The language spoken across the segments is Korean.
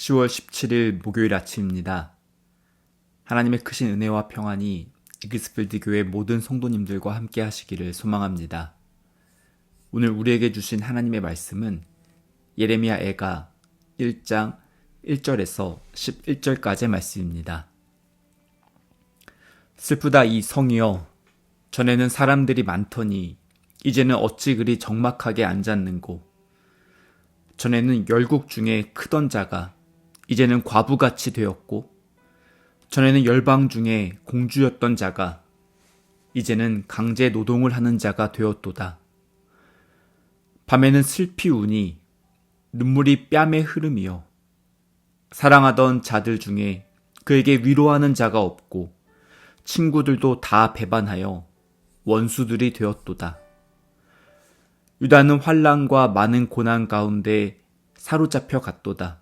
10월 17일 목요일 아침입니다. 하나님의 크신 은혜와 평안이 이글스필드 교회 모든 성도님들과 함께 하시기를 소망합니다. 오늘 우리에게 주신 하나님의 말씀은 예레미야 애가 1장 1절에서 11절까지의 말씀입니다. 슬프다 이 성이여, 전에는 사람들이 많더니 이제는 어찌 그리 적막하게 앉았는고. 전에는 열국 중에 크던 자가 이제는 과부같이 되었고, 전에는 열방 중에 공주였던 자가 이제는 강제 노동을 하는 자가 되었도다. 밤에는 슬피 우니 눈물이 뺨에 흐름이요, 사랑하던 자들 중에 그에게 위로하는 자가 없고 친구들도 다 배반하여 원수들이 되었도다. 유다는 환난과 많은 고난 가운데 사로잡혀 갔도다.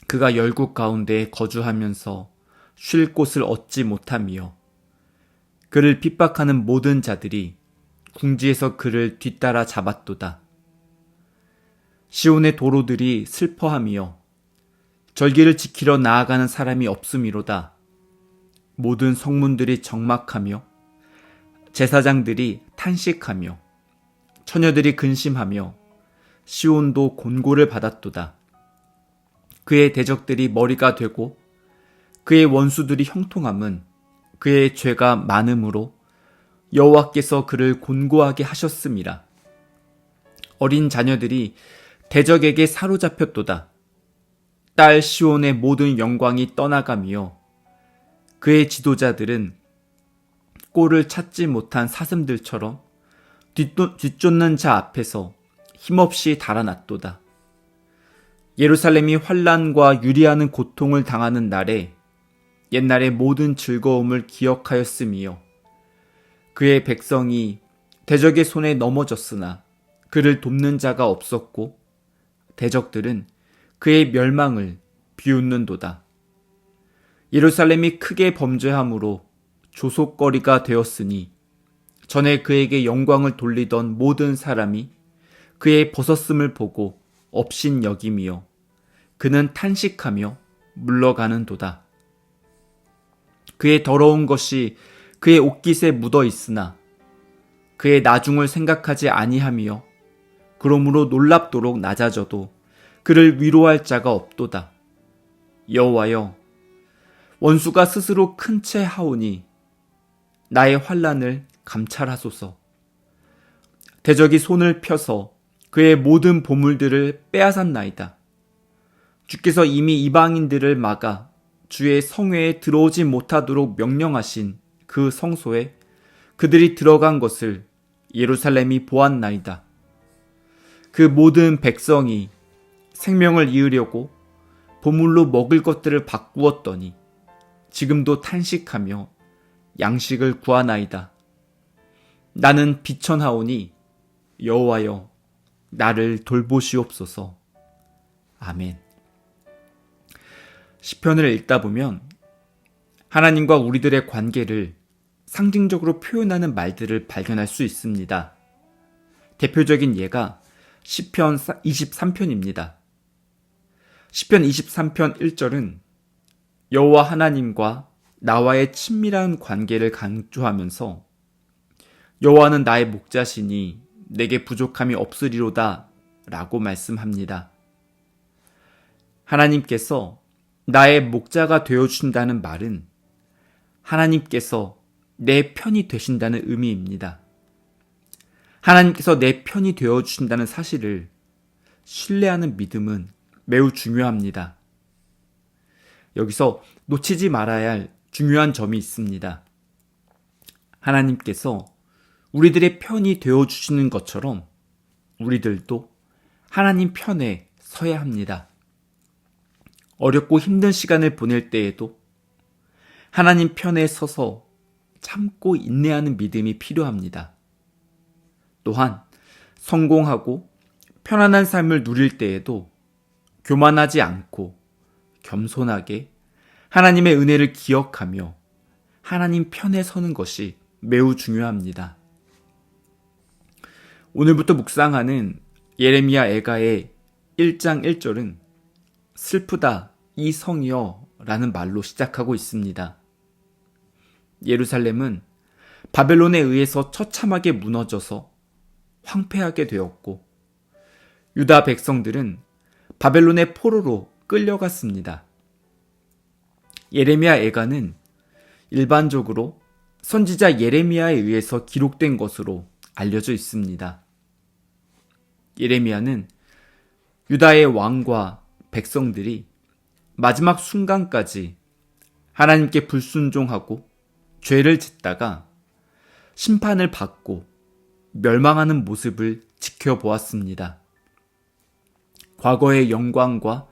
그가 열국 가운데 거주하면서 쉴 곳을 얻지 못하며 그를 핍박하는 모든 자들이 궁지에서 그를 뒤따라 잡았도다. 시온의 도로들이 슬퍼하며 절기를 지키러 나아가는 사람이 없음이로다. 모든 성문들이 적막하며 제사장들이 탄식하며 처녀들이 근심하며 시온도 곤고를 받았도다. 그의 대적들이 머리가 되고 그의 원수들이 형통함은 그의 죄가 많음으로 여호와께서 그를 곤고하게 하셨음이라. 어린 자녀들이 대적에게 사로잡혔도다. 딸 시온의 모든 영광이 떠나가며 그의 지도자들은 꼴을 찾지 못한 사슴들처럼 뒤쫓는 자 앞에서 힘없이 달아났도다. 예루살렘이 환난과 유리하는 고통을 당하는 날에 옛날의 모든 즐거움을 기억하였으며 그의 백성이 대적의 손에 넘어졌으나 그를 돕는 자가 없었고 대적들은 그의 멸망을 비웃는도다. 예루살렘이 크게 범죄함으로 조속거리가 되었으니 전에 그에게 영광을 돌리던 모든 사람이 그의 벗었음을 보고 업신여김이요, 그는 탄식하며 물러가는도다. 그의 더러운 것이 그의 옷깃에 묻어 있으나 그의 나중을 생각하지 아니하며 그러므로 놀랍도록 낮아져도 그를 위로할 자가 없도다. 여호와여, 원수가 스스로 큰 채 하오니 나의 환난을 감찰하소서. 대적이 손을 펴서 그의 모든 보물들을 빼앗았나이다. 주께서 이미 이방인들을 막아 주의 성회에 들어오지 못하도록 명령하신 그 성소에 그들이 들어간 것을 예루살렘이 보았나이다. 그 모든 백성이 생명을 이으려고 보물로 먹을 것들을 바꾸었더니 지금도 탄식하며 양식을 구하나이다. 나는 비천하오니 여호와여, 나를 돌보시옵소서. 아멘. 시편을 읽다 보면 하나님과 우리들의 관계를 상징적으로 표현하는 말들을 발견할 수 있습니다. 대표적인 예가 시편 23편입니다. 시편 23편 1절은 여호와 하나님과 나와의 친밀한 관계를 강조하면서 여호와는 나의 목자시니 내게 부족함이 없으리로다 라고 말씀합니다. 하나님께서 나의 목자가 되어주신다는 말은 하나님께서 내 편이 되신다는 의미입니다. 하나님께서 내 편이 되어주신다는 사실을 신뢰하는 믿음은 매우 중요합니다. 여기서 놓치지 말아야 할 중요한 점이 있습니다. 하나님께서 우리들의 편이 되어주시는 것처럼 우리들도 하나님 편에 서야 합니다. 어렵고 힘든 시간을 보낼 때에도 하나님 편에 서서 참고 인내하는 믿음이 필요합니다. 또한 성공하고 편안한 삶을 누릴 때에도 교만하지 않고 겸손하게 하나님의 은혜를 기억하며 하나님 편에 서는 것이 매우 중요합니다. 오늘부터 묵상하는 예레미야 애가의 1장 1절은 슬프다 이 성이여 라는 말로 시작하고 있습니다. 예루살렘은 바벨론에 의해서 처참하게 무너져서 황폐하게 되었고 유다 백성들은 바벨론의 포로로 끌려갔습니다. 예레미야 애가는 일반적으로 선지자 예레미야에 의해서 기록된 것으로 알려져 있습니다. 예레미야는 유다의 왕과 백성들이 마지막 순간까지 하나님께 불순종하고 죄를 짓다가 심판을 받고 멸망하는 모습을 지켜보았습니다. 과거의 영광과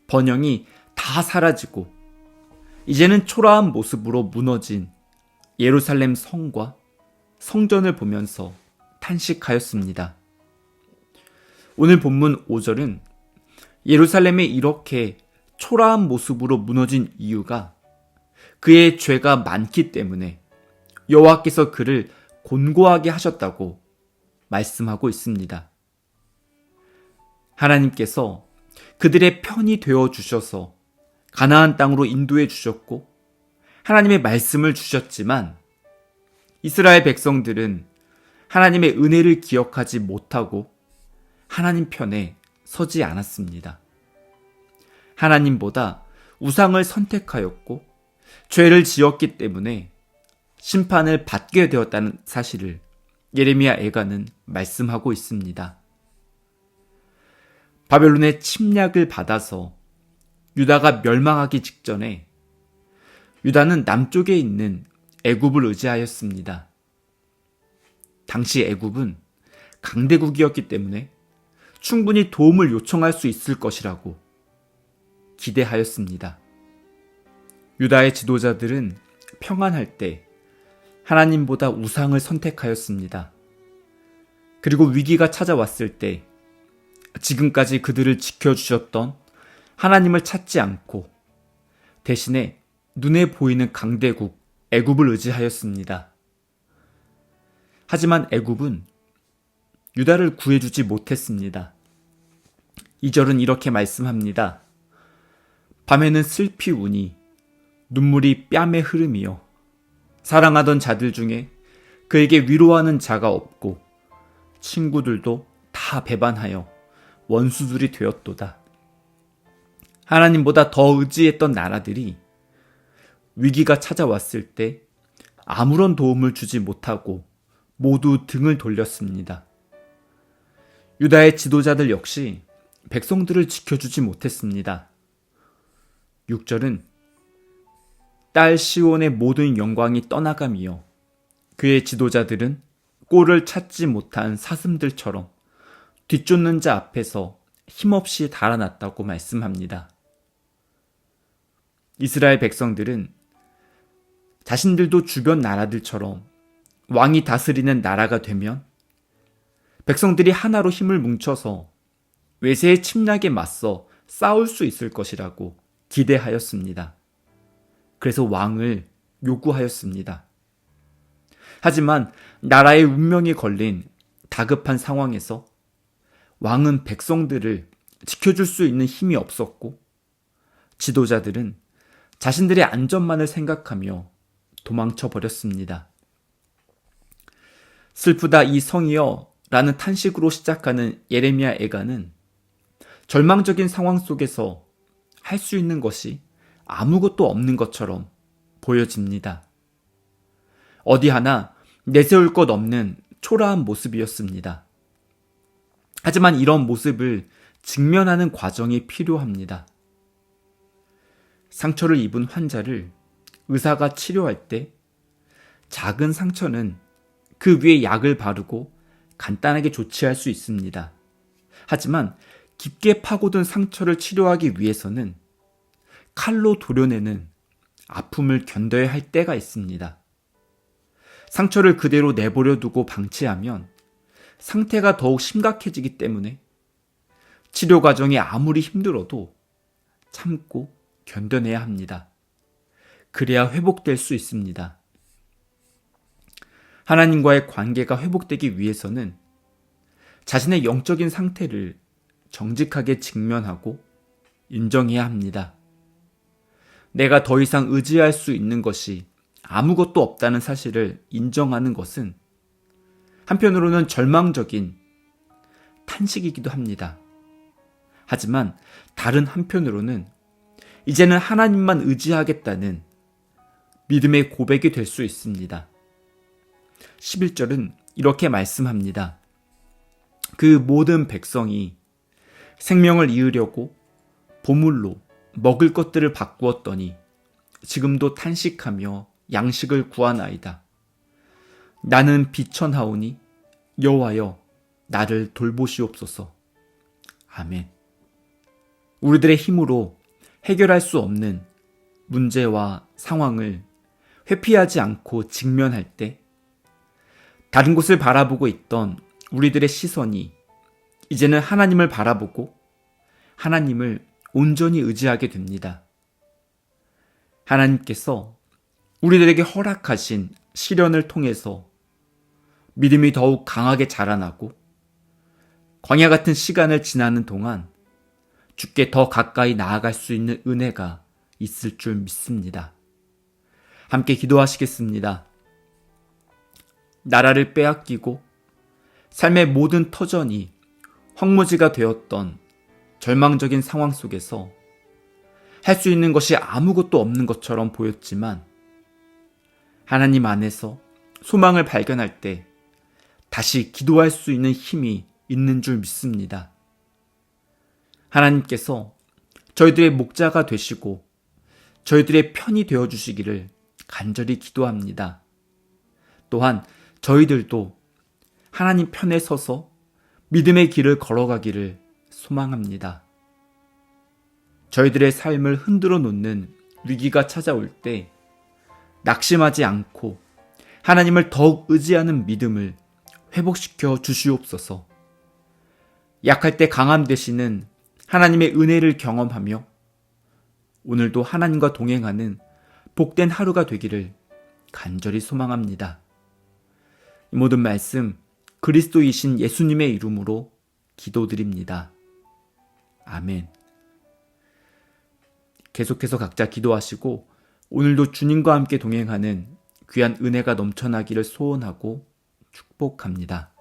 번영이 다 사라지고 이제는 초라한 모습으로 무너진 예루살렘 성과 성전을 보면서 탄식하였습니다. 오늘 본문 5절은 예루살렘이 이렇게 초라한 모습으로 무너진 이유가 그의 죄가 많기 때문에 여호와께서 그를 곤고하게 하셨다고 말씀하고 있습니다. 하나님께서 그들의 편이 되어 주셔서 가나안 땅으로 인도해 주셨고 하나님의 말씀을 주셨지만 이스라엘 백성들은 하나님의 은혜를 기억하지 못하고 하나님 편에 서지 않았습니다. 하나님보다 우상을 선택하였고 죄를 지었기 때문에 심판을 받게 되었다는 사실을 예레미야 애가는 말씀하고 있습니다. 바벨론의 침략을 받아서 유다가 멸망하기 직전에 유다는 남쪽에 있는 애굽을 의지하였습니다. 당시 애굽은 강대국이었기 때문에 충분히 도움을 요청할 수 있을 것이라고 기대하였습니다. 유다의 지도자들은 평안할 때 하나님보다 우상을 선택하였습니다. 그리고 위기가 찾아왔을 때 지금까지 그들을 지켜주셨던 하나님을 찾지 않고 대신에 눈에 보이는 강대국 애굽을 의지하였습니다. 하지만 애굽은 유다를 구해주지 못했습니다. 2절은 이렇게 말씀합니다. 밤에는 슬피 우니 눈물이 뺨에 흐름이요 사랑하던 자들 중에 그에게 위로하는 자가 없고 친구들도 다 배반하여 원수들이 되었도다. 하나님보다 더 의지했던 나라들이 위기가 찾아왔을 때 아무런 도움을 주지 못하고 모두 등을 돌렸습니다. 유다의 지도자들 역시 백성들을 지켜주지 못했습니다. 6절은 딸 시온의 모든 영광이 떠나가며 그의 지도자들은 꼴을 찾지 못한 사슴들처럼 뒤쫓는 자 앞에서 힘없이 달아났다고 말씀합니다. 이스라엘 백성들은 자신들도 주변 나라들처럼 왕이 다스리는 나라가 되면 백성들이 하나로 힘을 뭉쳐서 외세의 침략에 맞서 싸울 수 있을 것이라고 기대하였습니다. 그래서 왕을 요구하였습니다. 하지만 나라의 운명이 걸린 다급한 상황에서 왕은 백성들을 지켜줄 수 있는 힘이 없었고 지도자들은 자신들의 안전만을 생각하며 도망쳐 버렸습니다. 슬프다 이 성이여 라는 탄식으로 시작하는 예레미야 애가는 절망적인 상황 속에서 할 수 있는 것이 아무것도 없는 것처럼 보여집니다. 어디 하나 내세울 것 없는 초라한 모습이었습니다. 하지만 이런 모습을 직면하는 과정이 필요합니다. 상처를 입은 환자를 의사가 치료할 때 작은 상처는 그 위에 약을 바르고 간단하게 조치할 수 있습니다. 하지만 깊게 파고든 상처를 치료하기 위해서는 칼로 도려내는 아픔을 견뎌야 할 때가 있습니다. 상처를 그대로 내버려 두고 방치하면 상태가 더욱 심각해지기 때문에 치료 과정이 아무리 힘들어도 참고 견뎌내야 합니다. 그래야 회복될 수 있습니다. 하나님과의 관계가 회복되기 위해서는 자신의 영적인 상태를 정직하게 직면하고 인정해야 합니다. 내가 더 이상 의지할 수 있는 것이 아무것도 없다는 사실을 인정하는 것은 한편으로는 절망적인 탄식이기도 합니다. 하지만 다른 한편으로는 이제는 하나님만 의지하겠다는 믿음의 고백이 될 수 있습니다. 11절은 이렇게 말씀합니다. 그 모든 백성이 생명을 이으려고 보물로 먹을 것들을 바꾸었더니 지금도 탄식하며 양식을 구하나이다. 나는 비천하오니 여호와여 나를 돌보시옵소서. 아멘. 우리들의 힘으로 해결할 수 없는 문제와 상황을 회피하지 않고 직면할 때 다른 곳을 바라보고 있던 우리들의 시선이 이제는 하나님을 바라보고 하나님을 온전히 의지하게 됩니다. 하나님께서 우리들에게 허락하신 시련을 통해서 믿음이 더욱 강하게 자라나고 광야 같은 시간을 지나는 동안 주께 더 가까이 나아갈 수 있는 은혜가 있을 줄 믿습니다. 함께 기도하시겠습니다. 나라를 빼앗기고 삶의 모든 터전이 황무지가 되었던 절망적인 상황 속에서 할 수 있는 것이 아무것도 없는 것처럼 보였지만 하나님 안에서 소망을 발견할 때 다시 기도할 수 있는 힘이 있는 줄 믿습니다. 하나님께서 저희들의 목자가 되시고 저희들의 편이 되어주시기를 간절히 기도합니다. 또한 저희들도 하나님 편에 서서 믿음의 길을 걸어가기를 소망합니다. 저희들의 삶을 흔들어 놓는 위기가 찾아올 때 낙심하지 않고 하나님을 더욱 의지하는 믿음을 회복시켜 주시옵소서. 약할 때 강함 되시는 하나님의 은혜를 경험하며 오늘도 하나님과 동행하는 복된 하루가 되기를 간절히 소망합니다. 이 모든 말씀 그리스도이신 예수님의 이름으로 기도드립니다. 아멘. 계속해서 각자 기도하시고 오늘도 주님과 함께 동행하는 귀한 은혜가 넘쳐나기를 소원하고 축복합니다.